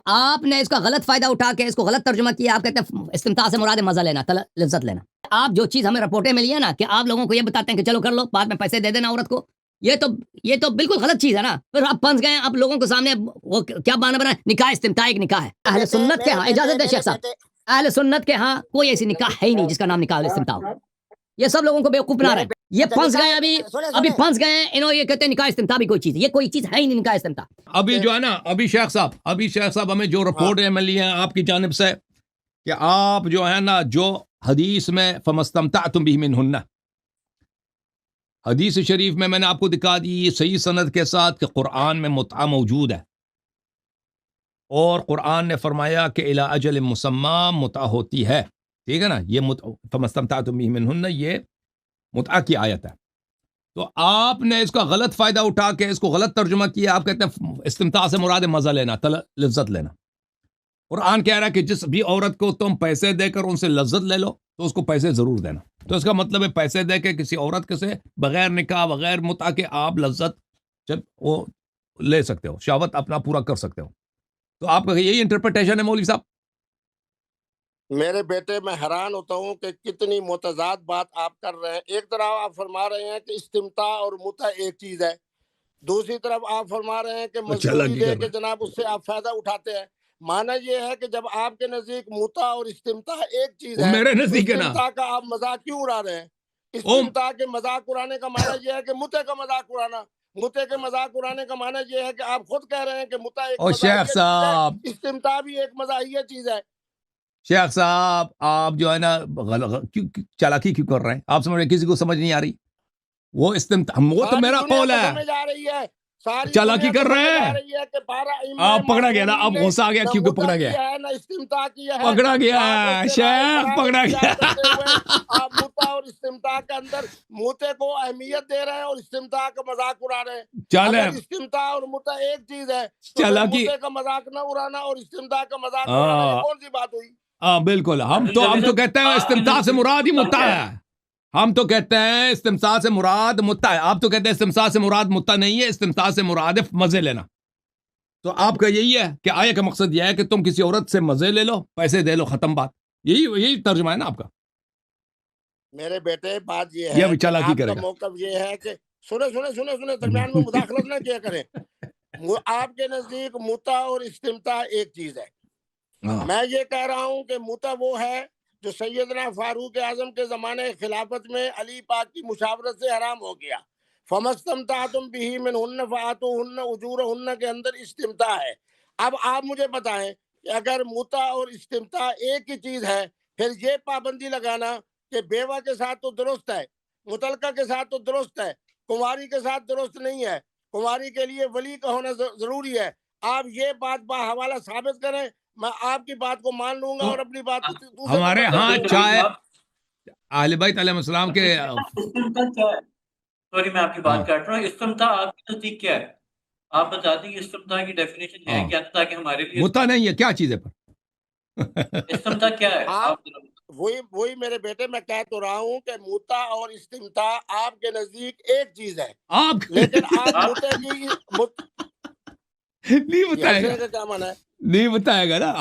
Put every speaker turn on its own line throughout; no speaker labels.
آپ نے اس کا غلط فائدہ اٹھا کے اس کو غلط ترجمہ کیا. آپ کہتے ہیں استمتاع سے مراد مزہ لینا, لذت لینا. آپ جو چیز ہمیں رپورٹیں ملی ہے نا کہ آپ لوگوں کو یہ بتاتے ہیں کہ چلو کر لو, بعد میں پیسے دے دینا عورت کو, یہ تو بالکل غلط چیز ہے نا. پھر آپ پھنس گئے, آپ لوگوں کے سامنے وہ کیا بہانہ بنا, نکاح استمتاع ایک نکاح ہے. اہل سنت کے ہاں, اجازت دے شیخ صاحب, اہل سنت کے ہاں کوئی ایسی نکاح ہے ہی نہیں جس کا نام نکاح استمتاع ہو. یہ سب لوگوں کو بیوقوف بنا رہے ہیں. یہ پھنس گئے, ابھی پھنس گئے ہیں انہوں. یہ کہتے ہیں نکاح استمتاع بھی کوئی چیز, یہ کوئی چیز ہے ہی نہیں نکاح استمتاع.
ابھی جو ہے نا, ابھی شیخ صاحب ہمیں جو رپورٹیں ملی ہیں آپ کی جانب سے کہ آپ جو ہے نا, جو حدیث میں فمستمتعتم بہ منہن, حدیث شریف میں نے آپ کو دکھا دی صحیح سند کے ساتھ کہ قرآن میں متعہ موجود ہے, اور قرآن نے فرمایا کہ الی اجل مسمی متعہ ہوتی ہے. ٹھیک ہے نا, یہ فمستمتعتم بہ منہن یہ متعہ کی آیت ہے. تو آپ نے اس کا غلط فائدہ اٹھا کے اس کو غلط ترجمہ کیا. آپ کہتے ہیں استمتاع سے مراد مزہ لینا, لذت لینا. قرآن کہہ رہا ہے کہ جس بھی عورت کو تم پیسے دے کر ان سے لذت لے لو تو اس کو پیسے ضرور دینا. تو اس کا مطلب ہے پیسے دے کے کسی عورت کے سے بغیر نکاح بغیر متعہ کے آپ لذت جب وہ لے سکتے ہو, شہوت اپنا پورا کر سکتے ہو. تو آپ کا یہی انٹرپریٹیشن ہے مولوی صاحب؟
میرے بیٹے میں حیران ہوتا ہوں کہ کتنی متضاد بات آپ کر رہے ہیں. ایک طرف آپ فرما رہے ہیں کہ استمتاع اور متعہ ایک چیز ہے, دوسری طرف آپ فرما رہے ہیں کہ مزدوری دے کے جناب اس سے آپ فائدہ اٹھاتے ہیں. مانا یہ ہے کہ جب آپ کے نزدیک متعہ اور استمتاع ایک چیز ہے,
میرے نزدیک ہے نا,
استمتاع کا آپ مذاق کیوں اڑا رہے ہیں؟ استمتاع کے مذاق اڑانے کا مانا یہ ہے کہ متعہ کا مذاق اڑانا, متعہ کے مذاق اڑانے کا مانا یہ ہے کہ آپ خود کہہ رہے ہیں کہ متعہ ایک مزاحیہ چیز ہے, استمتاع بھی ایک مزاحیہ چیز ہے.
شیخ صاحب آپ جو ہے نا چالاکی کیوں کر رہے ہیں؟ آپ سمجھ رہے کسی کو سمجھ نہیں آ رہی؟ وہ استمتاع, وہ تو میرا قول ہے.
سمجھ آ رہی ہے,
چالاکی کر رہے ہیں آپ. پکڑا گیا نا, اب غصہ آ گیا کیونکہ پکڑا گیا, پکڑا گیا شیخ, پکڑا گیا.
آپ متعہ اور استمتاع کے اندر متعے کو اہمیت دے رہے ہیں اور استمتاع کا مذاق اڑا رہے ہیں. اگر استمتاع اور متعہ ایک چیز ہے تو متعے کا مذاق نہ اڑانا اور استمتاع کا مذاق اڑانا یہ کون سی بات ہوئی؟
ہاں بالکل, ہم تو کہتے ہیں استمتاع سے مراد ہی متعہ ہے. ہم تو کہتے ہیں استمتاع سے مراد متعہ ہے. آپ تو کہتے ہیں استمتاع سے مراد متعہ نہیں ہے, استمتاع سے مراد ہے مزے لینا. تو آپ کا یہی ہے کہ آیت کا مقصد یہ ہے کہ تم کسی عورت سے مزے لے لو, پیسے دے لو, ختم بات. یہی ترجمہ ہے نا آپ کا.
میرے بیٹے بات یہ ہے کہ آپ کا موقف یہ ہے کہ سنے درمیان میں مداخلت نہ کیا کریں. آپ کے نزدیک متعہ اور استمتاع ایک چیز ہے. میں یہ کہہ رہا ہوں کہ متعہ وہ ہے جو سیدنا فاروق اعظم کے زمانے خلافت میں علی پاک کی مشاورت سے حرام ہو گیا. فَمَسْتَمْتَعْتُمْ بِهِ مِنْهُنَّ فَآتُوهُنَّ أُجُورَهُنَّ کے اندر استمتاع ہے. اب آپ مجھے بتائیں کہ اگر متعہ اور استمتاع ایک ہی چیز ہے, پھر یہ پابندی لگانا کہ بیوہ کے ساتھ تو درست ہے, مطلقہ کے ساتھ تو درست ہے, کنواری کے ساتھ درست نہیں ہے, کنواری کے لیے ولی کا ہونا ضروری ہے, آپ یہ بات حوالہ ثابت کریں, میں آپ کی بات کو مان لوں گا اور اپنی بات کو
ہمارے ہاں چاہے اہل بیت علیہ السلام کے.
سوری میں آپ کی بات کاٹ رہا ہوں. استمتاع آپ کے نزدیک کیا ہے؟ آپ بتا دیں کہ استمتاع کی ڈیفینیشن ہے کیا, تاکہ ہمارے لیے
متعہ نہیں ہے کیا چیز ہے پر
استمتاع کیا ہے؟
وہی میرے بیٹے میں کہہ تو رہا ہوں کہ متعہ اور استمتاع آپ کے نزدیک ایک چیز ہے, لیکن آپ متعہ کی
نہیں بتائے گا,
کیا مانا ہے
نہیں بتائے گا نا.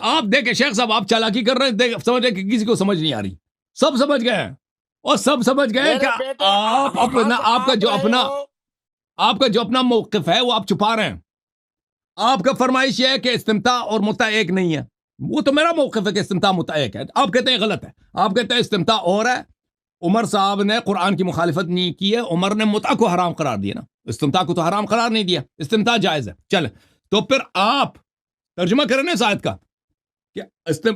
آپ دیکھیں شیخ صاحب, آپ چالاکی کر رہے ہیں, سمجھ رہے کہ کسی کو سمجھ نہیں آ رہی. سب سمجھ گئے ہیں, اور سب سمجھ گئے کہ آپ کا جو اپنا موقف ہے وہ آپ چھپا رہے ہیں. آپ کا فرمائش یہ ہے کہ استمتاع اور متعہ ایک نہیں ہے. وہ تو میرا موقف ہے کہ استمتاع متعہ ایک ہے. آپ کہتے ہیں غلط ہے. آپ کہتے ہیں استمتاع اور ہے. عمر صاحب نے قرآن کی مخالفت نہیں کی ہے. عمر نے متعہ کو حرام قرار دیا نا, استمتاع کو تو حرام قرار نہیں دیا. استمتاع جائز ہے. چلیں تو پھر آپ ترجمہ کریں نا اس آیت کا کہ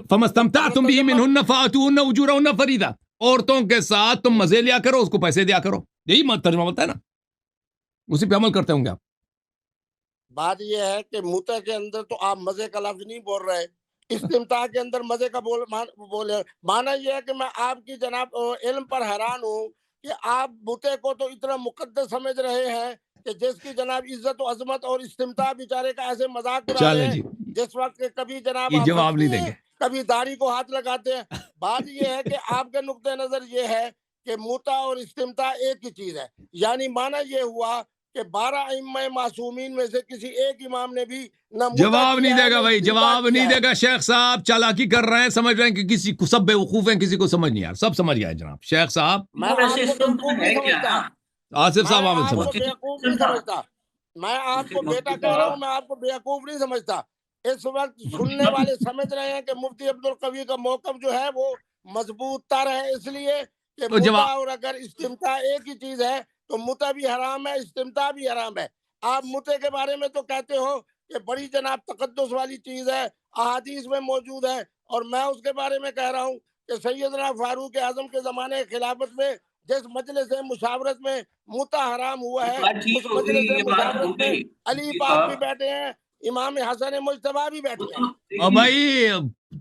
فَمَسْتَمْتَعْتُمْ بِهِ مِنْهُنَّ فَآتُوهُنَّ أُجُورَهُنَّ فَرِيضَةً, عورتوں کے ساتھ تم مزے لیا کرو, اس کو پیسے دیا کرو. یہی ترجمہ بولتا ہے نا, اسی پہ عمل کرتے ہوں گے آپ.
بات یہ ہے کہ متعہ کے اندر تو آپ مزے کا لفظ نہیں بول رہے, استمتاع کے اندر مزے کا بولے. مانا یہ ہے کہ میں آپ کی جناب علم پر حیران ہوں کہ آپ متعے کو تو اتنا مقدس سمجھ رہے ہیں کہ جس کی جناب عزت و عظمت, اور استمتاع بیچارے کا ایسے مذاق اڑا رہے ہیں جس وقت کبھی جناب آپ
جواب نہیں دیں گے,
کبھی داڑھی کو ہاتھ لگاتے ہیں. بات یہ ہے کہ آپ کا نقطہ نظر یہ ہے کہ متعہ اور استمتاع ایک ہی چیز ہے, یعنی مانا یہ ہوا کہ 12 ائمہ معصومین میں سے کسی ایک امام نے بھی نہ
جواب نہیں دے گا بھائی، جواب نہیں دے گا شیخ صاحب، چالاکی کر رہے ہیں، سمجھ رہے ہیں کہ کسی کو سب بے وقوف ہیں، کسی کو سمجھ نہیں آ، سب سمجھ گئے جناب شیخ صاحب۔
میں آپ کو بیوقوف نہیں سمجھتا،
آصف صاحب عامل
میں آپ کو
سمجھ،
بیوقوف نہیں سمجھتا، میں آپ کو بیٹا کہہ رہا ہوں، میں آپ کو بیوقوف نہیں سمجھتا۔ اس وقت سننے والے سمجھ رہے ہیں کہ مفتی عبدالقوی کا موقف جو ہے وہ مضبوط تر ہے، اس لیے کہ
تو
متع اور اگر استمتاع ایک ہی چیز ہے تو متع بھی حرام ہے، استمتاع بھی حرام ہے۔ آپ متع کے بارے میں تو کہتے ہو کہ بڑی جناب تقدس والی چیز ہے، احادیث میں موجود ہے، اور میں اس کے بارے میں کہہ رہا ہوں کہ سیدنا فاروق اعظم کے زمانے خلافت میں جس مجلس مشاورت میں متع حرام ہوا ہے، اس مجلس مشاورت میں علی پاک بھی بیٹھے ہیں، امام حسن مجتبی بھی بیٹھے ہیں۔
اور بھائی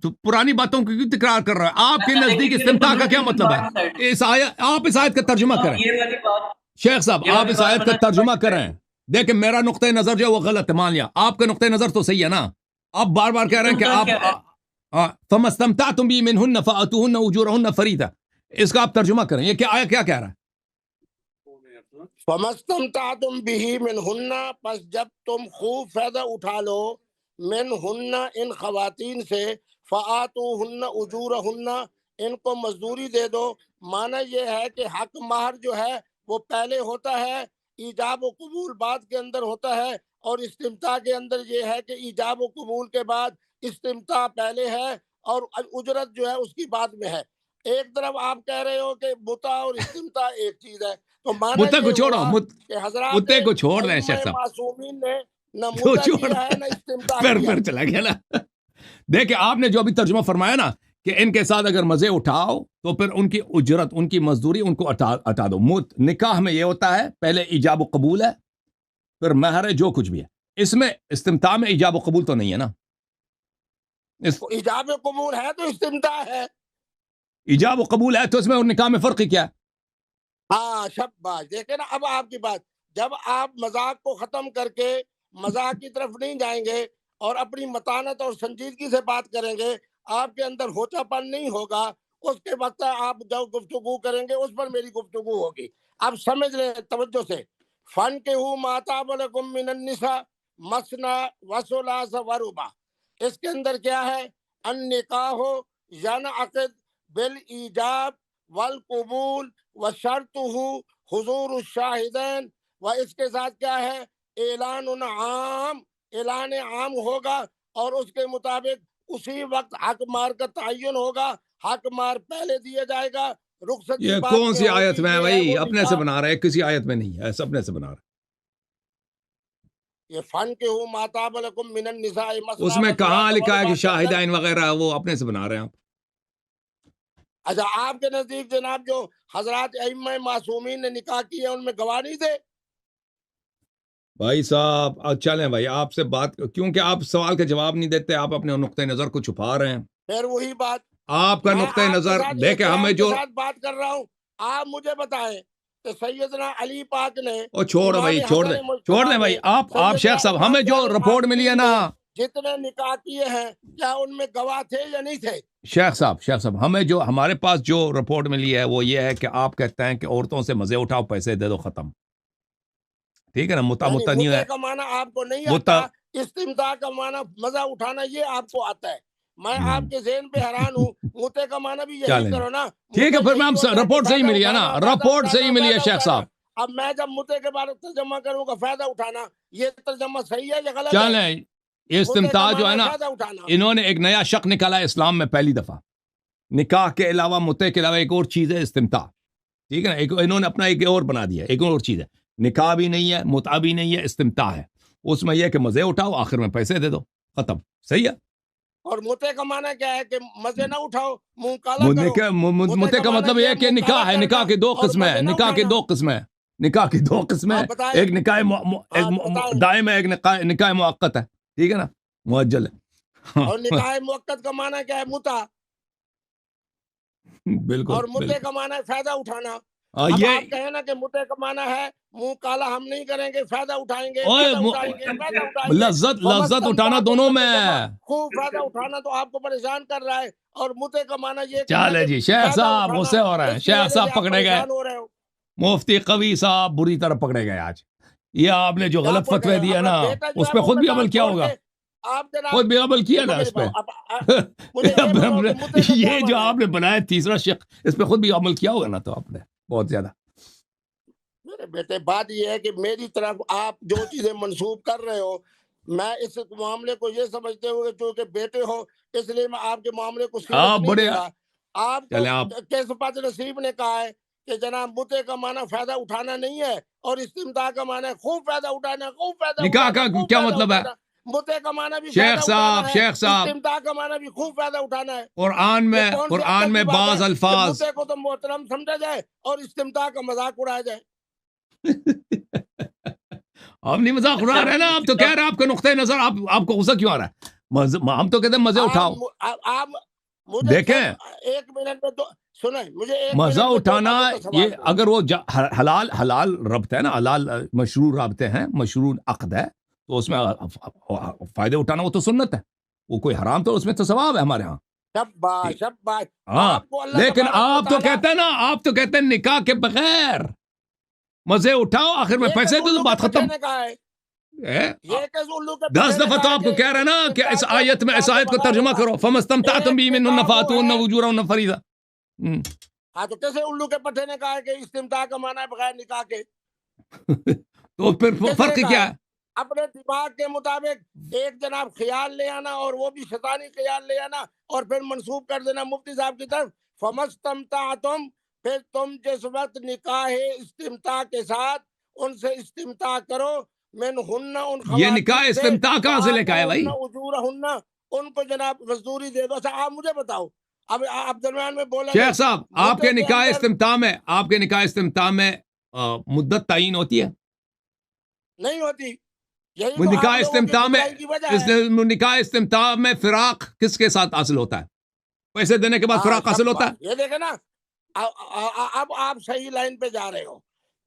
تو پرانی باتوں کو کیوں تکرار کر رہے ہیں؟ آپ کے نزدیک استمتاع کا کیا مطلب ہے؟ اس آیت، آپ اس آیت کا ترجمہ کریں شیخ صاحب، آپ اس آیت کا ترجمہ کریں۔ دیکھیں میرا نقطۂ نظر جو ہے وہ غلط ہے، مان لیا، آپ کا نقطۂ نظر تو صحیح ہے نا۔ آپ بار بار کہہ رہے ہیں کہ آپ فَمَا اسْتَمْتَعْتُمْ بِهِ مِنْهُنَّ فَآتُوهُنَّ أُجُورَهُنَّ فَرِيضَةً، اس کا آپ ترجمہ کریں، یہ کیا کہہ رہا ہے؟
فَمَا اسْتَمْتَعْتُمْ بِهِ مِنْهُنَّ، پس جب تم خوب فائدہ اٹھا لو، مِنْهُنَّ ان خواتین سے، فَآتُوهُنَّ أُجُورَهُنَّ ان کو مزدوری دے دو۔ معنی یہ ہے کہ حق مہر جو ہے وہ پہلے ہوتا ہے، ایجاب و قبول بعد کے اندر ہوتا ہے، اور استمتاع کے اندر یہ ہے کہ ایجاب و قبول کے بعد استمتاع پہلے ہے اور اجرت جو ہے اس کی بعد میں ہے۔ ایک طرف آپ کہہ رہے ہو کہ متع اور استمتاع ایک چیز ہے، تو معنی
متع کو
یہ
چھوڑو،
ہوا کہ حضرات
متع کو چھوڑ دیں
ائمہ
شیخ صاحب،
معصومین نے نہ
تو
متع
چھوڑ
کیا ہے نہ استمتاع
پھر
کیا۔
چلا گیا نا۔ دیکھیں آپ نے جو ابھی ترجمہ فرمایا نا کہ ان کے ساتھ اگر مزے اٹھاؤ تو پھر ان کی اجرت، ان کی مزدوری ان کو ہٹا دو۔ نکاح میں یہ ہوتا ہے پہلے ایجاب و قبول ہے، پھر مہر ہے، جو کچھ بھی ہے۔ اس میں استمتاع میں ایجاب و قبول تو نہیں ہے نا؟
ایجاب و قبول ہے تو استمتاع ہے۔
ایجاب و قبول ہے تو اس میں اور نکاح میں فرق ہی کیا ہے؟
ہاں شاباش، دیکھیں نا اب آپ کی بات، جب آپ مذاق کو ختم کر کے مذاق کی طرف نہیں جائیں گے اور اپنی متانت اور سنجیدگی سے بات کریں گے، آپ کے اندر ہوچا پن نہیں ہوگا، اس کے وقت آپ جو گفتگو کریں گے اس پر میری گفتگو ہوگی۔ آپ سمجھ لیں توجہ سے، فَانْكِحُوا مَا طَابَ لَكُم مِّنَ النِّسَاءِ مَثْنَىٰ وَثُلَاثَ وَرُبَاعَ، اس کے اندر کیا ہے؟ النکاح ینعقد بالایجاب والقبول وشرطہ حضور الشاہدین، و اس کے ساتھ کیا ہے؟ اعلان عام، اعلان عام ہوگا، اور اس کے مطابق اسی وقت حق مار کا تعین ہوگا، حق مار پہلے دیا جائے گا، رخصتی
یہ
بعد
کون سی
ہوگی،
آیت میں ہے
یہ
بھائی؟
وہ
اپنے سے
نکاح۔
بنا رہے ہیں، کسی آیت میں نہیں ہے، اپنے سے بنا رہے
یہ فَانْكِحُوا مَا طَابَ لَكُم مِّنَ النِّسَاءِ
ہیں۔
مَثْنَىٰ
اس میں کہاں
وَثُلَاثَ
لکھا ہے کہ
وَرُبَاعَ کے اندر،
شاہدین وغیرہ، وہ اپنے سے بنا رہے ہیں آپ۔
اچھا آپ کے نزدیک جناب جو حضرات ائمہ معصومین نے نکاح کیے ان میں گواہ نہیں تھے؟
بھائی صاحب چلیں بھائی، آپ سے بات، کیونکہ آپ سوال کا جواب نہیں دیتے، آپ اپنے نقطۂ نظر کو چھپا رہے ہیں۔
پھر وہی بات،
آپ کا
میں
نقطۂ
آپ کے
نظر
ساتھ
دیکھیں، ہمیں
احترام کے
جو
ساتھ بات کر رہا ہوں، آپ مجھے بتائیں کہ سیدنا علی پاک نے،
او چھوڑ
امام
بھائی، چھوڑ دیں،
حسن
چھوڑ دیں
مجتبی
بھائی،
نے،
آپ
سیدنا
شیخ صاحب،
امام
ہمیں جو
زین
رپورٹ ملی ہے
العابدین
نا،
نے جتنے نکاح کیے ہیں کیا ان میں گواہ تھے یا نہیں تھے؟
شیخ صاحب ہمیں جو، ہمارے پاس جو رپورٹ ملی ہے وہ یہ ہے کہ آپ کہتے ہیں کہ عورتوں سے مزے اٹھاؤ، پیسے دے دو، ختم، ٹھیک ہے نا؟
یعنی
متع نہیں
متع
ہے،
کا معنی آپ کو نہیں
متع،
آتا، استمتاع کا معنی مزہ اٹھانا یہ آپ کو آتا ہے۔ میں آپ کے ذہن پہ حیران ہوں، متع کا معنی بھی یہی
چلیں
کرو نا،
ٹھیک ہے،
متع
پھر میں
یہی ہوتا ہے کہ
رپورٹ صحیح
فائدہ
ملی ہے نا،
اٹھانا، فائدہ
رپورٹ
اٹھانا،
صحیح ملی ہے
فائدہ
شیخ
اٹھانا۔
صاحب۔
اب میں جب متع کے بارے ترجمہ کروں گا فائدہ اٹھانا، یہ ترجمہ صحیح ہے یا غلط ہے؟
چلیں، یہ
متع کا
استمتاع جو ہے
معنی
نا،
فائدہ اٹھانا۔
انہوں نے ایک نیا شق نکالا ہے اسلام میں پہلی دفعہ، نکاح کے علاوہ، متع کے علاوہ ایک اور چیز ہے استمتاع، ٹھیک ہے نا؟ ایک انہوں نے اپنا ایک اور بنا دیا، ایک اور چیز ہے، نکاح بھی نہیں ہے، متع بھی نہیں ہے، استمتاع ہے۔ اس میں یہ کہ مزے اٹھاؤ، آخر میں پیسے دے دو، ختم، صحیح ہے؟
اور متع کا معنی کیا ہے کہ مزے نہ اٹھاؤ، منہ کالا کرو۔
متع کا مطلب یہ ہے کہ
منہ
نکاح
کالا
ہے،
کرنا
نکاح کی دو
اور
قسمیں ہیں،
مزے نہ
نکاح کی
اٹھانا۔
دو قسمیں، نکاح کی دو قسمیں،
آپ بتائیں،
ایک نکاح ایک
آپ بتائیں۔
دائم ہے، ایک نکاح مؤقت ہے، ٹھیک ہے نا؟ مؤجل ہے۔
اور نکاح موقت کا معنی کیا ہے؟ متع۔
بالکل
اور متع
بالکل،
کا معنی ہے فائدہ اٹھانا۔ اب
یہ
آپ کہیں نا کہ متع کا معنی ہے منہ کالا ہم نہیں کریں گے، فائدہ اٹھائیں گے،
اوئے
فائدہ اٹھائیں گے، فائدہ اٹھائیں گے۔
لذت اٹھانا دونوں میں ہے۔
خوب فائدہ اٹھانا تو آپ کو پریشان کر رہا ہے، اور متع کا معنی یہ کرنا
چلے
کہ
جی، شیخ
فائدہ
صاحب
اٹھانا،
غصے ہو رہے ہیں،
اس کی
شیخ
وجہ
صاحب
سے آپ
پکڑے گئے،
پریشان ہو رہے ہو۔
مفتی قوی صاحب بری طرح پکڑے گئے آج۔ یہ آپ نے جو غلط فتوی دیا نا اس پہ خود بھی عمل کیا ہوگا, خود بھی عمل کیا نا اس پہ. یہ جو آپ نے بنایا تیسرا شق, اس پہ خود بھی عمل کیا ہوگا نا تو آپ نے بہت زیادہ.
میرے بیٹے بات یہ ہے کہ میری طرف آپ جو چیزیں منسوب کر رہے ہو, میں اس معاملے کو یہ سمجھتے ہوئے چونکہ بیٹے ہو اس لیے میں آپ کے معاملے کو
آپ بڑے
آپ کو کیسفت نصیب نے کہا ہے کہ جناب متے کا معنی فائدہ اٹھانا نہیں ہے اور استمتاع کا معنی ہے خوب فائدہ اٹھانا, خوب فائدہ
نکاح کا کیا مطلب ہے؟
متے کا معنی بھی
شیخ صاحب
استمتاع کا معنی بھی خوب فائدہ اٹھانا ہے.
قرآن میں بعض الفاظ
متے کو تو محترم سمجھا جائے اور استمتاع کا مذاق اڑایا جائے.
آپ نہیں مذاق اڑا رہے نا, آپ تو کہہ رہے ہیں آپ کا نقطۂ نظر, آپ کو غصہ کیوں آ رہا ہے؟ ہم تو کہتے ہیں مزے اٹھاؤ. دیکھیں
ایک منٹ میں تو سنیں مجھے
مزہ اٹھانا, یہ اگر وہ حلال ربط ہے نا, حلال مشروع رابطے ہیں, مشروع عقد ہے, تو اس میں فائدے اٹھانا وہ تو سنت ہے, وہ کوئی حرام تو اس میں تو ثواب ہے ہمارے ہاں.
شباش.
ہاں لیکن آپ تو کہتے ہیں نا, آپ تو کہتے ہیں نکاح کے بغیر مزے اٹھاؤ, آخر میں پیسے تو بات ختم. 10 دفعہ تو آپ کو کہہ رہے ہیں نا کہ اس آیت میں, اس آیت کو ترجمہ کرو, فَمَسْتَمْتَعْتُمْ بِهِ مِنْهُنَّ فَآتُوهُنَّ أُجُورَهُنَّ فَرِيضَةً.
ہاں تو کیسے الو کے پٹھے نے کہا ہے کہ استمتاع کا معنی ہے بغیر نکاح کے؟
تو پھر فرق کیا ہے؟
اپنے دماغ کے مطابق ایک جناب خیال لے آنا اور وہ بھی شیطانی خیال لے آنا اور پھر منسوب کر دینا مفتی صاحب کی طرف. فَمَسْتَمْتَعْتُمْ, پھر تم جس وقت نکاح استمتاع کے ساتھ ان سے استمتاع کرو, منہن ان خواتین,
یہ نکاح استمتاع کہاں سے لے کے آیا بھائی؟
اجورہن, ان کو جناب مزدوری دے دو. اچھا آپ مجھے بتاؤ, اب آپ درمیان میں بولیں
شیخ صاحب, آپ کے نکاح استمتاع میں, آپ کے نکاح استمتاع میں مدت تعین ہوتی ہے؟
نہیں ہوتی.
نکاح استمتاع میں, نکاح استمتاع میں فراق کس کے ساتھ حاصل ہوتا ہے؟ پیسے دینے کے بعد فراق حاصل ہوتا ہے.
یہ دیکھیں نا, اب آپ صحیح لائن پہ جا رہے ہو.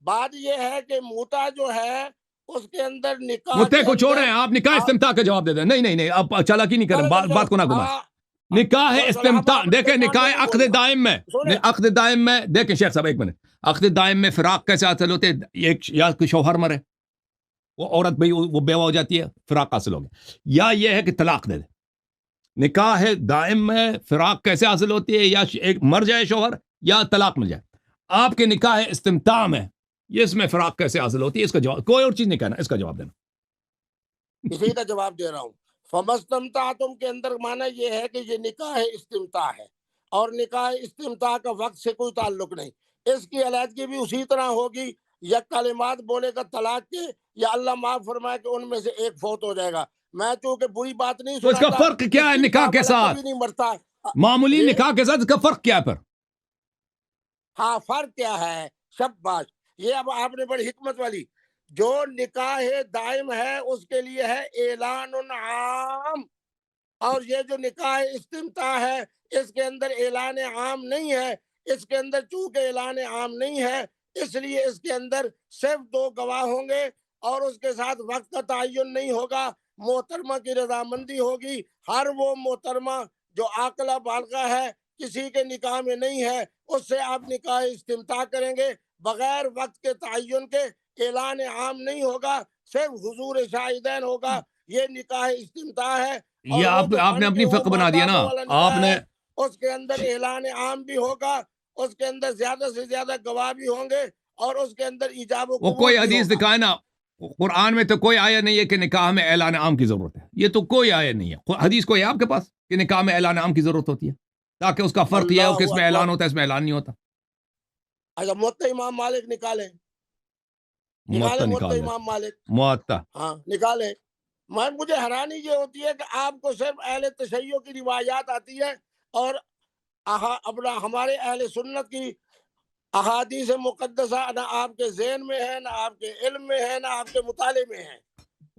بات یہ ہے کہ موتا جو ہے اس کے اندر نکاح,
متے کو چھوڑیں, آپ نکاح استمتاع کا جواب دے دیں. نہیں آپ چالاکی نہیں کریں, بات کو نہ گھمائیں. نکاح استمتاع دیکھیں, نکاح عقد دائم میں, عقد دائم میں دیکھیں شیخ صاحب ایک منٹ, عقد دائم میں فراق کیسے حاصل ہوتے ہیں؟ ایک یا کوئی شوہر مرے, وہ عورت بھئی وہ بیوہ ہو جاتی ہے, فراق حاصل ہو گیا, یا یہ ہے کہ طلاق دے دے. نکاح دائم میں فراق کیسے حاصل ہوتی ہے؟ یا ایک مر جائے شوہر یا طلاق مل جائے. آپ کے نکاح استمتاع میں یہ اس میں فراق کیسے حاصل ہوتی ہے؟ اس کا جواب, کوئی اور چیز نہیں کہنا, اس کا جواب دینا.
اسی کا جواب دے رہا ہوں. فَمَسْتَمْتَعْتُمْ کے اندر معنی یہ ہے کہ یہ نکاح استمتاع ہے, اور نکاح استمتاع کا وقت سے کوئی تعلق نہیں. اس کی علیحدگی بھی اسی طرح ہوگی, یا کلمات بولے گا طلاق کے, یا اللہ معاف فرمائے کہ ان میں سے ایک فوت ہو جائے گا. میں چونکہ بری بات نہیں
تو اس کا فرق کیا ہے نکاح کے ساتھ؟
نہیں مرتا
معمولی نکاح کے ساتھ اس کا فرق کیا ہے پھر؟
ہاں فرق کیا ہے؟ شاباش, یہ اب آپ نے بڑی حکمت والی. جو نکاح دائم ہے اس کے لیے ہے اعلان عام, اور یہ جو نکاح استمتاع ہے اس کے اندر اعلان عام نہیں ہے. اس کے اندر چونکہ اعلان عام نہیں ہے اس لیے اس کے اندر صرف 2 گواہ ہوں گے, اور اس کے ساتھ وقت کا تعین نہیں ہوگا, محترمہ کی رضامندی ہوگی. ہر وہ محترمہ جو عاقلہ بالغہ ہے, کسی کے نکاح میں نہیں ہے, اس سے آپ نکاح استمتاع کریں گے بغیر وقت کے تعین کے. اعلان عام نہیں ہوگا, صرف حضور شاہدین ہوگا. یہ نکاح استمتاع ہے.
یہ آپ نے اپنی فقہ بنا دیا نا, آپ نے
اس کے اندر اعلان عام بھی ہوگا, اس کے اندر زیادہ سے زیادہ گواہ بھی ہوں گے, اور اس کے اندر ایجاب و قبول.
وہ کوئی حدیث دکھائے نا, قرآن میں تو کوئی آیت نہیں ہے کہ نکاح میں اعلان عام کی ضرورت ہے. یہ تو کوئی آیت نہیں ہے. حدیث کوئی ہے آپ کے پاس کہ نکاح میں اعلان عام کی ضرورت ہوتی ہے؟ تاکہ اس کا فرق یہ ہو کہ اس میں اعلان ہوتا ہے, اس میں اعلان نہیں ہوتا.
اچھا موطا امام مالک نکالیں, موطا امام مالک,
موطا
ہاں نکالیں. مجھے حیرانی یہ ہوتی ہے کہ آپ کو صرف اہل تشیع کی روایات آتی ہے, اور اپنا ہمارے اہل سنت کی احادیث مقدسہ نہ آپ کے ذہن میں ہے, نہ آپ کے علم میں ہے, نہ آپ کے مطالعے میں ہے.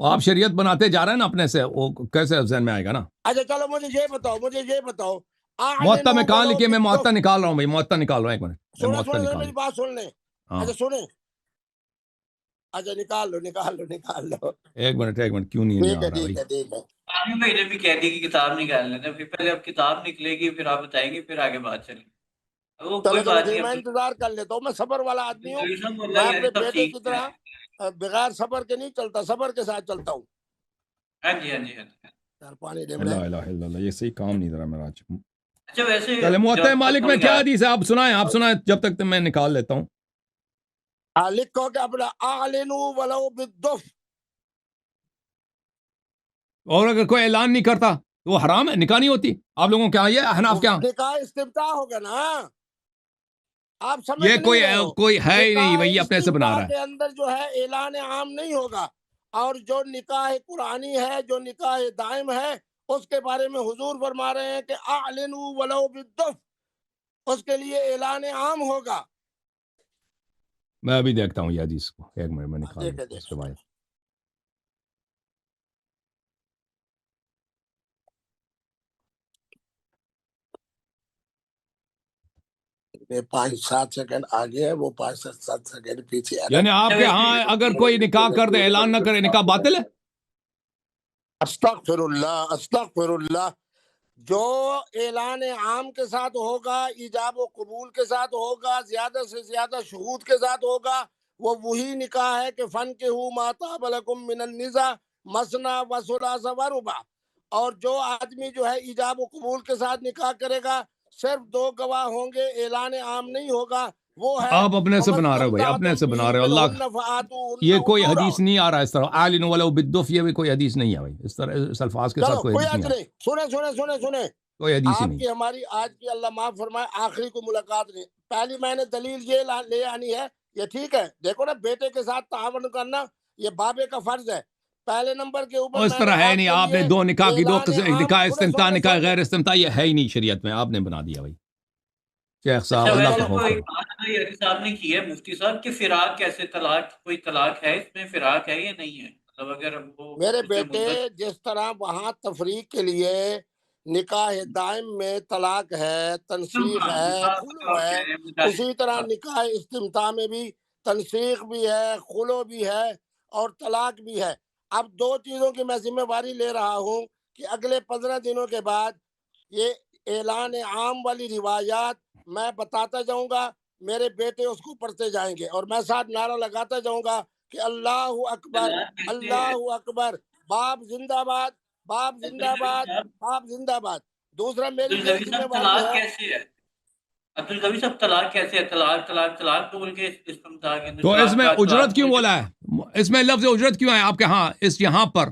آپ شریعت بناتے جا رہے ہیں نا اپنے سے, وہ کیسے ذہن میں آئے گا نا.
اچھا چلو مجھے یہ بتاؤ
موطا میں کہاں لکھے؟ میں موطا نکال رہا ہوں بھائی, موطا نکال رہا ہوں, ایک منٹ
میری بات سن لیں. اچھا سنیں, اچھا نکال لو.
ایک منٹ کیوں نہیں آ رہا بھائی؟
میں نے بھی کہہ دی کہ کتاب نکال لینا, پہلے اب کتاب نکلے گی پھر آپ بتائیں گے, پھر آگے بات چلے.
میں انتظار کر لیتا ہوں, میں صبر والا آدمی ہوں. میں اپنے بیٹے کی طرح بغیر صبر کے نہیں چلتا، صبر کے ساتھ چلتا ہوں.
ہاں جی ہاں جی ہاں جی.
یار پانی دے
لا الہ الا اللہ، یہ صحیح کام نہیں ذرا میرا آج.
اچھا ویسے
چلے موطئ مالک میں کیا حدیث ہے؟ آپ سنائیں جب تک میں نکال لیتا ہوں.
لکھو کہ اپنا اعلنوا ولو بالدف.
اور اگر کوئی اعلان نہیں کرتا تو وہ حرام ہے، نکاح نہیں ہوتی آپ لوگوں کے یہاں، یہ احناف کے یہاں
نکاح استمتاع ہوگا نا. آپ سمجھ
یہ
نہیں رہے ہو.
کوئی ہے ہی نہیں،
نکاح
وہی اپنے سے بنا
استمتاع
رہا ہے.
کے اندر جو ہے اعلان عام نہیں ہوگا. اور جو نکاح قرآنی ہے، جو نکاح دائم ہے، اس کے بارے میں حضور فرما رہے ہیں کہ اعلنوا ولو بالدف، اس کے لیے اعلان عام ہوگا.
میں ابھی دیکھتا ہوں یہ حدیث کو، ایک منٹ میں نکال
دیکھیں
لیتا ہوں اس کے بعد.
یہ 5-7 سیکنڈ آگے ہے، وہ 5-7 سیکنڈ پیچھے ہے.
یعنی آپ کے ہاں اگر کوئی نکاح کر دے، اعلان نہ کرے، نکاح باطل ہے؟
استغفر اللہ استغفر اللہ. جو اعلان عام کے ساتھ ہوگا، ایجاب و قبول کے ساتھ ہوگا، زیادہ سے زیادہ شہود کے ساتھ ہوگا، وہ وہی نکاح ہے کہ فنکحوا ما طاب لکم من النساء مثنی و ثلاث و رباع. اور جو آدمی جو ہے ایجاب و قبول کے ساتھ نکاح کرے گا، صرف 2 گواہ ہوں گے، اعلان عام نہیں ہوگا. وہ ہے
آپ اپنے سے بنا رہے ہو بھائی، اپنے سے بنا رہے ہو. اللہ یہ کوئی حدیث نہیں آ رہا اس طرح اعلنوا ولو بالدف، یہ بھی کوئی حدیث نہیں ہے بھائی، اس طرح اس الفاظ کے ساتھ کوئی حدیث نہیں ہے.
سنیں
کوئی حدیث ہی
آپ
نہیں.
کی ہماری آج کی اللہ معاف فرمائے آخری کو ملاقات نہیں. پہلی میں نے دلیل یہ لے آنی ہے. یہ ٹھیک ہے، دیکھو نا، بیٹے کے ساتھ تعاون کرنا یہ بابے کا فرض ہے. پہلے نمبر کے اوپر
اس طرح ہے نہیں. آپ نے 2 نکاح کی 2 قسم، نکاح استمتاع، نکاح غیر استمتاع، یہ ہے ہی نہیں شریعت میں، آپ نے بنا دیا بھائی. شیخ صاحب
اچھا
اللہ
ویسے
کا خوف
کوئی
کرو.
بات علی صاحب نے کی ہے مفتی صاحب کہ فراق کیسے، طلاق کوئی طلاق ہے اس میں، فراق ہے یا نہیں ہے؟ مطلب اگر وہ
میرے
اس میں
بیٹے
مدت
جس طرح وہاں تفریق کے لیے نکاح دائم میں طلاق ہے، تنسیخ ہے، خلو ہے، اسی طرح نکاح استمتاع میں بھی تنسیخ بھی ہے، خلو بھی ہے اور طلاق بھی ہے. اب 2 چیزوں کی میں ذمہ داری لے رہا ہوں کہ اگلے 15 دنوں کے بعد یہ اعلان عام والی روایات میں بتاتا جاؤں گا. میرے بیٹے اس کو پڑھتے جائیں گے اور میں ساتھ نعرہ لگاتا جاؤں گا کہ اللہ اکبر،
طلاق کیسے ہے؟
اللہ اکبر، باپ زندہ باد، باپ زندہ باد، باپ زندہ باد. دوسرا میری یہ
عبدالقوی
ذمہ
صاحب
داری
طلاق
ہے.
کیسے ہے؟ عبدالقوی صاحب طلاق کیسے ہے؟ طلاق طلاق طلاق بول کے استمتاع کے اندر
تو اس
طلاق
میں
کا
اجرت
طلاق
کیوں
بول کے
بولا ہے؟ اس میں لفظ اجرت کیوں ہے آپ کے ہاں اس یہاں پر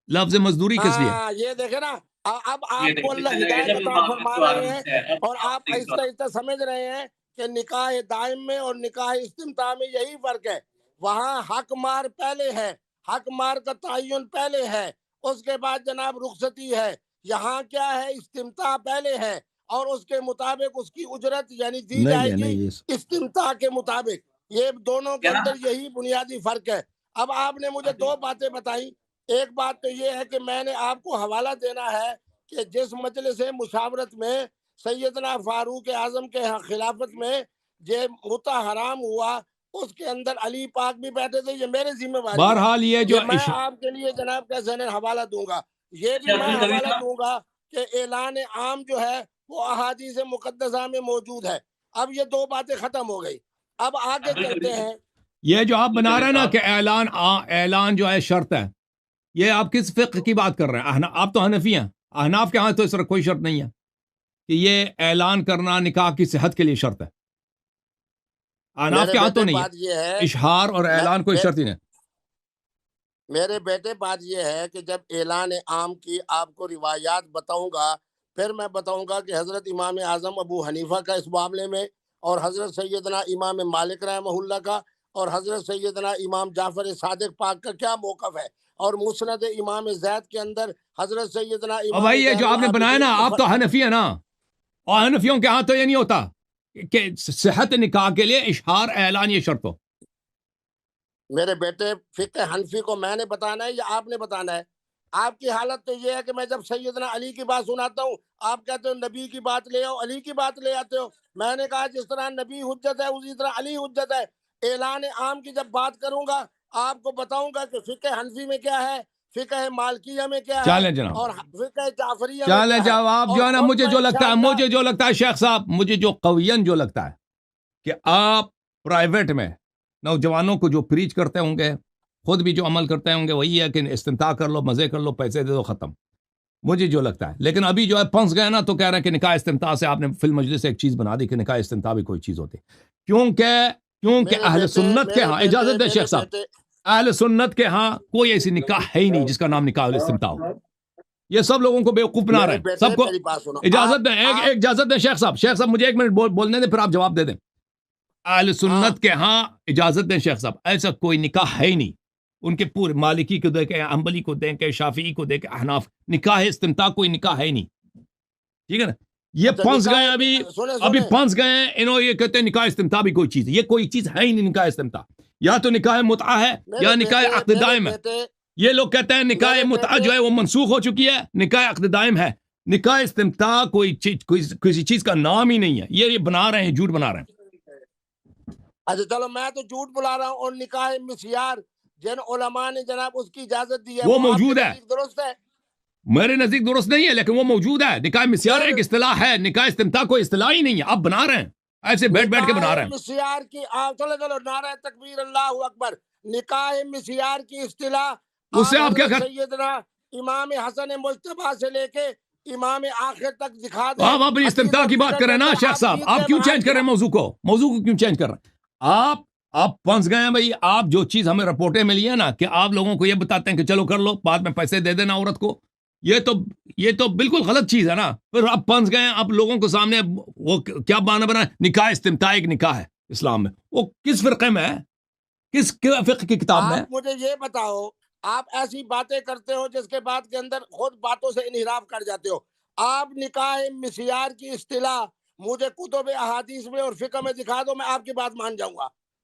لفظ مزدوری کس لیے؟
ہاں یہ دیکھیں نا، اب
یہ
آپ کو
دیکھیں
اللہ
صاحب
ہدایت عطا
معاملہ
فرما
سوال
رہے ہیں
ہے اب
اور آپ
صحیح
آہستہ آہستہ سمجھ رہے ہیں کہ نکاح دائم میں اور نکاح استمتاع میں یہی فرق ہے. وہاں حق مار پہلے ہے، حق مار کا تعین پہلے ہے، اس کے بعد جناب رخصتی ہے. یہاں کیا ہے، استمتاع پہلے ہے اور اس کے مطابق اس کی اجرت یعنی دی جائے گی استمتاع کے مطابق. یہ دونوں کے
یہاں
اندر یہی بنیادی فرق ہے. اب آپ نے مجھے 2 باتیں بتائیں. ایک بات تو یہ ہے کہ میں نے آپ کو حوالہ دینا ہے کہ جس مجلس مشاورت میں سیدنا فاروق اعظم کے خلافت میں یہ متع حرام ہوا، اس کے اندر علی پاک بھی بیٹھے تھے. یہ میرے ذمہ داری ہے،
بہرحال یہ جو
یہ میں آپ کے لیے جناب کا ذہن حوالہ دوں گا. یہ بھی میں
عبدالقوی
حوالہ
صاحب
دوں گا کہ اعلان عام جو ہے وہ احادیث مقدسہ میں موجود ہے. اب یہ 2 باتیں ختم ہو گئی. اب آگے چلتے ہیں.
یہ جو آپ بنا رہے ہیں نا کہ اعلان جو ہے شرط ہے، یہ آپ کس فقہ کی بات کر رہے ہیں؟ آپ تو حنفی ہیں، احناف کے ہاں تو اس طرح کوئی شرط نہیں ہے کہ یہ اعلان کرنا نکاح کی صحت کے لیے شرط ہے. احناف کے ہاں تو نہیں ہے، اشہار اور اعلان کوئی شرط ہی نہیں.
میرے بیٹے بات یہ ہے کہ جب اعلان عام کی آپ کو روایات بتاؤں گا، پھر میں بتاؤں گا کہ حضرت امام اعظم ابو حنیفہ کا اس معاملے میں، اور حضرت سیدنا امام مالک رحمہ اللہ کا، اور حضرت سیدنا امام جعفر صادق پاک کا کیا موقف ہے، اور مسند امام زید کے اندر حضرت سیدنا
اور
امام
بھائی یہ
زین
جو آپ نے بنایا
العابدین
نا، آپ تو حنفی ہیں نا، اور حنفیوں کے ہاں تو یہ نہیں ہوتا کہ صحت نکاح کے لیے اشہار اعلان یہ شرط ہو.
میرے بیٹے فقہ حنفی کو میں نے بتانا ہے یا آپ نے بتانا ہے؟ آپ کی حالت تو یہ ہے کہ میں جب سیدنا علی کی بات سناتا ہوں آپ کہتے ہو نبی کی بات لے آؤ، علی کی بات لے آتے ہو. میں نے کہا جس طرح نبی حجت ہے اسی طرح علی حجت ہے. اعلان عام کی جب بات کروں گا آپ کو بتاؤں گا کہ فقہ حنفی میں کیا ہے، فقہ مالکیہ میں کیا ہے،
چلیں جناب،
اور فقہ جعفریہ میں
چلیں
کیا ہے.
جواب
اور
جو ہے نا،
خود
مجھے
میں
جو لگتا ہے،
انشاءاللہ
شیخ صاحب، مجھے جو قوین جو لگتا ہے کہ آپ پرائیویٹ میں نوجوانوں کو جو پریچ کرتے ہوں گے خود بھی جو عمل کرتے ہوں گے وہی ہے کہ استمتاع کر لو، مزے کر لو، پیسے دے دو، ختم. مجھے جو لگتا ہے. لیکن ابھی جو ہے پھنس گئے نا، تو کہہ رہے ہیں کہ نکاح استمتاع سے آپ نے فی المجلس ایک چیز بنا دی کہ نکاح استمتاع بھی کوئی چیز ہوتی. کیونکہ اہل سنت کے ہاں، اجازت دیں شیخ صاحب، اہل سنت کے ہاں کوئی ایسی نکاح ہے ہی نہیں جس کا نام نکاح الاستمتاع ہو. یہ سب لوگوں کو بیوقوف بنا رہے ہیں. سب کو اجازت دیں، ایک اجازت دیں شیخ صاحب مجھے ایک منٹ بولنے دیں، پھر آپ جواب دے دیں. اہل سنت کے ہاں اجازت دیں شیخ صاحب، ایسا کوئی نکاح ہے ہی نہیں. ان کے پورے مالکی کو دیکھیں، حنبلی کو دیکھیں، شافعی کو دیکھیں، احناف، نکاح استمتاع کوئی نکاح ہے ہی نہیں. ٹھیک ہے نا. یہ پھنس گئے ابھی پھنس گئے ہیں. انہوں یہ کہتے ہیں نکاح استمتاع بھی کوئی چیز ہے. یہ کوئی چیز ہے ہی نہیں نکاح استمتاع. یا تو نکاح متعہ ہے یا نکاح عقد دائم ہے. یہ لوگ کہتے ہیں نکاح متعہ جو ہے وہ منسوخ ہو چکی ہے، نکاح عقد دائم ہے. نکاح استمتاع کسی چیز کا نام ہی نہیں ہے. یہ بنا رہے ہیں، جھوٹ بنا رہے ہیں.
اچھا چلو، میں تو جھوٹ بلا رہا ہوں. اور نکاح مسیار جن علماء نے جناب اس کی اجازت دی ہے
وہ موجود ہے.
درست ہے؟
میرے نزدیک درست نہیں ہے، لیکن وہ موجود ہے. نکاح مسیار ایک اصطلاح ہے، نکاح استمتاع کوئی اصطلاح ہی نہیں ہے. آپ بنا رہے ہیں، ایسے بیٹھ کے بنا رہے ہیں.
مسیار کی چلو نعرہ تکبیر اللہ اکبر. نکاح مسیار کی اصطلاح
اس سے آپ کیا کر
سیدنا امام حسن مجتبی سے لے کے امام آخر تک دکھا دیں.
آپ اپنی استمتاع کی بات کر رہے ہیں نا شیخ صاحب. آپ کیوں چینج کر رہے ہیں موضوع کو کیوں چینج کر رہے ہیں؟ آپ پھنس گئے ہیں بھائی. آپ جو چیز ہمیں رپورٹیں ملی ہیں نا کہ آپ لوگوں کو یہ بتاتے ہیں کہ چلو کر لو، بعد میں پیسے دے دینا عورت کو، یہ تو بالکل غلط چیز ہے نا. پھر آپ پھنس گئے ہیں. آپ لوگوں کو سامنے وہ کیا بہانہ بنا ہے؟ نکاح استمتاع ایک نکاح ہے اسلام میں. وہ کس فرقے میں ہے؟ کس فقہ کی کتاب میں ہے؟
مجھے یہ بتاؤ، آپ ایسی باتیں کرتے ہو جس کے بعد کے اندر خود باتوں سے انحراف کر جاتے ہو. آپ نکاح مسیار کی اصطلاح مجھے کتب احادیث میں اور فقہ میں دکھا دو، میں آپ کی بات مان جاؤں گا.